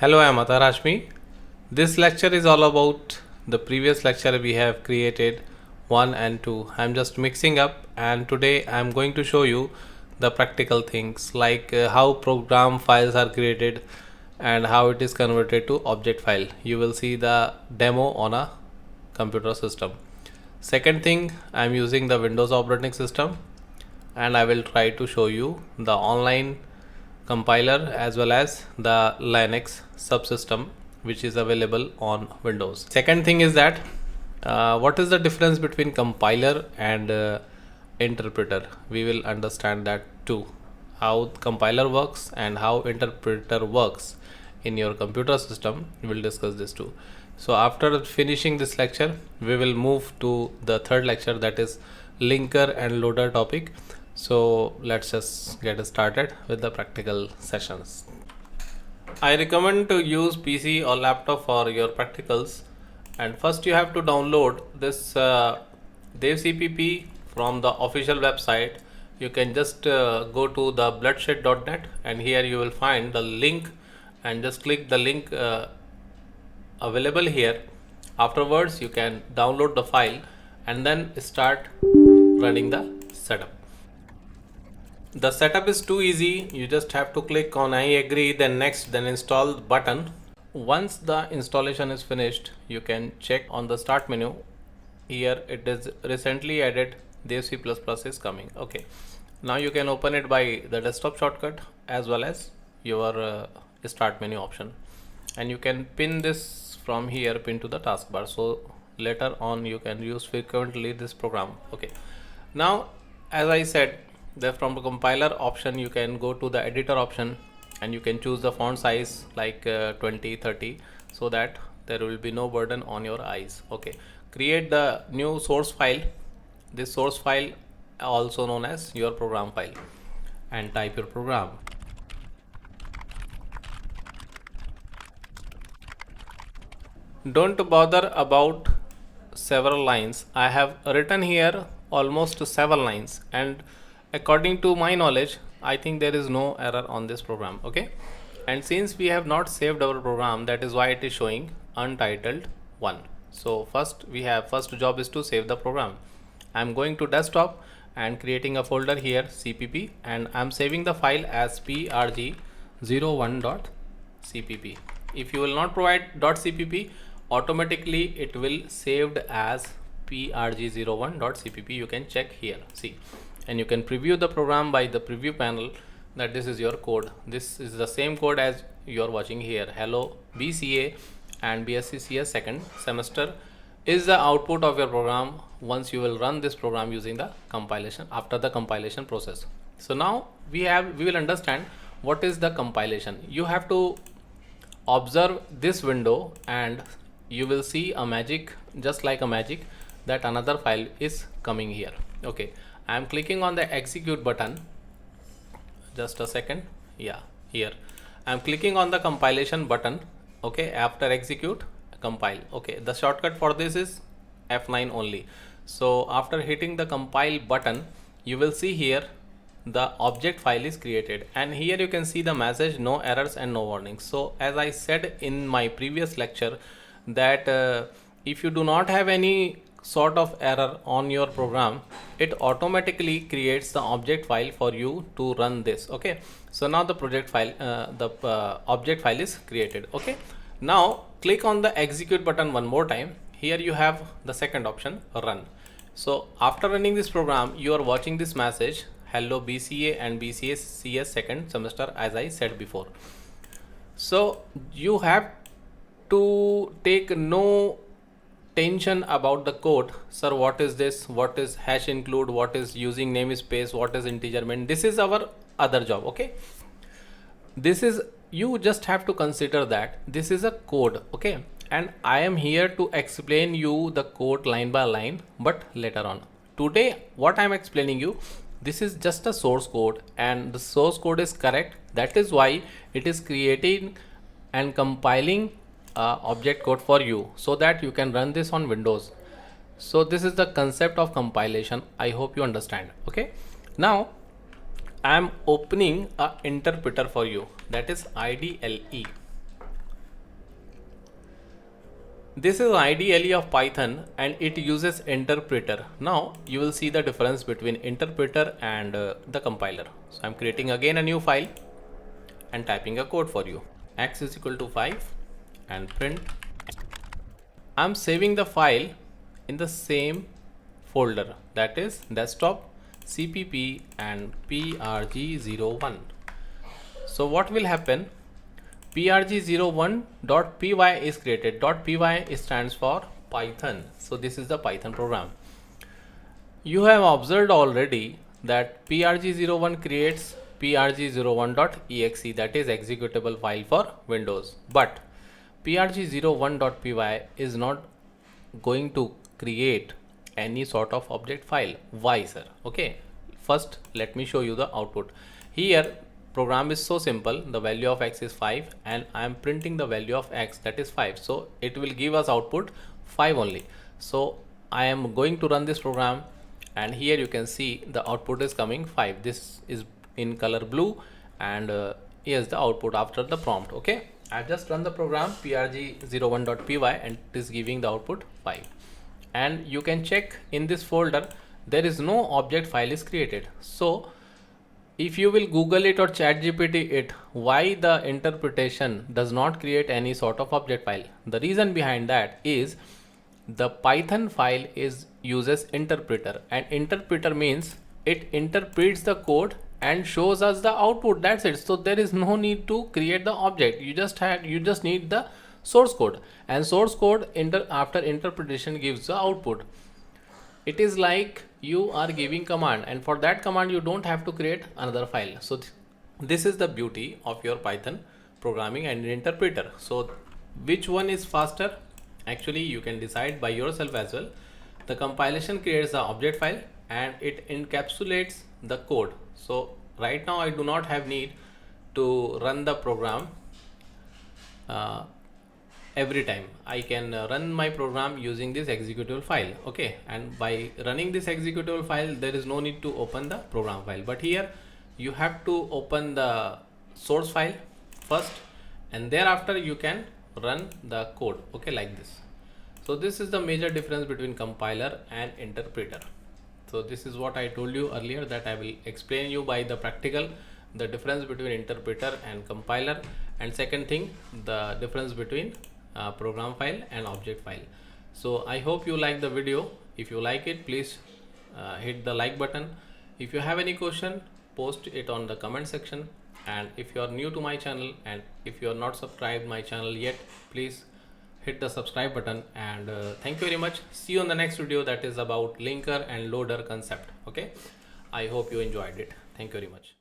Hello, I am Atar Hashmi. This lecture is all about the previous lecture we have created 1 and 2. I am just mixing up, and today I am going to show you the practical things like how program files are created and how it is converted to object file. You will see the demo on a computer system. Second thing, I am using the Windows operating system, and I will try to show you the online compiler as well as the Linux subsystem which is available on Windows. Second thing is that what is the difference between compiler and interpreter? We will understand that too. How compiler works and how interpreter works in your computer system. We will discuss this too. So after finishing this lecture, we will move to the third lecture, that is linker and loader topic. So let's just get started with the practical sessions. I recommend to use PC or laptop for your practicals, and first you have to download this DevCpp from the official website. You can just go to the bloodshed.net, and here you will find the link, and just click the link available here. Afterwards you can download the file and then start running the setup. The setup is too easy. You just have to click on I agree, then next, then install button. Once the installation is finished, you can check on the start menu. Here it is recently added Dev C++ is coming. Okay, now you can open it by the desktop shortcut as well as your start menu option, and you can pin this from here, pin to the taskbar, so later on you can use frequently this program. Okay, now as I said, from the compiler option you can go to the editor option, and you can choose the font size like 20, 30, so that there will be no burden on your eyes. Okay, create the new source file, this source file also known as your program file, and type your program. Don't bother about several lines. I have written here almost 7 lines, and according to my knowledge, I think there is no error on this program. Okay, and since we have not saved our program, that is why it is showing untitled 1. So first job is to save the program. I am going to desktop and creating a folder here, cpp, and I am saving the file as prg01.cpp. if you will not provide .cpp, automatically it will saved as prg01.cpp. you can check here, see, and you can preview the program by the preview panel, that this is your code. This is the same code as you are watching here. Hello BCA and BSc CS second semester is the output of your program once you will run this program using the compilation, after the compilation process. So now we will understand what is the compilation. You have to observe this window and you will see a magic, just like a magic, that another file is coming here. Okay, I am clicking on the execute button. Just a second. Yeah, here I am clicking on the compilation button. Okay, after execute, compile. Okay, the shortcut for this is F9 only. So after hitting the compile button, you will see here the object file is created, and here you can see the message no errors and no warnings. So as I said in my previous lecture, that if you do not have any sort of error on your program, it automatically creates the object file for you to run this. Okay, so now the project file, object file is created. Okay, now click on the execute button one more time. Here you have the second option, run. So after running this program, you are watching this message, hello BCA and BCA CS second semester, as I said before. So you have to take no tension about the code. Sir, what is this, what is hash include, what is using namespace, what is integer main? This is our other job. Okay, this is, you just have to consider that this is a code. Okay, and I am here to explain you the code line by line, but later on. Today what I am explaining you, this is just a source code, and the source code is correct. That is why it is creating and compiling object code for you, so that you can run this on Windows. So this is the concept of compilation. I hope you understand. Okay, now I am opening a interpreter for you, that is IDLE. This is IDLE of Python and it uses interpreter. Now you will see the difference between interpreter and the compiler. So I'm creating again a new file and typing a code for you. X is equal to 5 and print. I'm saving the file in the same folder, that is desktop, CPP and PRG01. So what will happen? PRG01.py is created. .py stands for Python. So this is the Python program. You have observed already that PRG01 creates PRG01.exe, that is executable file for Windows. But PRG01.py is not going to create any sort of object file. Why, sir? Okay, first let me show you the output. Here program is so simple. The value of x is 5 and I am printing the value of x, that is 5. So it will give us output 5 only. So I am going to run this program and here you can see the output is coming 5. This is in color blue and here's the output after the prompt. Okay, I've just run the program prg01.py and it is giving the output 5. And you can check in this folder there is no object file is created. So if you will Google it or ChatGPT it, why the interpretation does not create any sort of object file? The reason behind that is the Python file uses interpreter, and interpreter means it interprets the code and shows us the output. That's it. So there is no need to create the object. You just need the source code, and source code after interpretation gives the output. It is like you are giving command, and for that command you don't have to create another file. So this is the beauty of your Python programming and interpreter. So which one is faster? Actually you can decide by yourself as well. The compilation creates the object file and it encapsulates the code. So right now I do not have need to run the program every time. I can run my program using this executable file. Okay, and by running this executable file there is no need to open the program file, but here you have to open the source file first and thereafter you can run the code. Okay, like this. So this is the major difference between compiler and interpreter. So this is what I told you earlier, that I will explain you by the practical the difference between interpreter and compiler, and second thing the difference between program file and object file. So I hope you like the video. If you like it, please hit the like button. If you have any question, post it on the comment section, and if you are new to my channel and if you are not subscribed my channel yet, please hit the subscribe button. And thank you very much. See you on the next video, that is about linker and loader concept. Okay, I hope you enjoyed it. Thank you very much.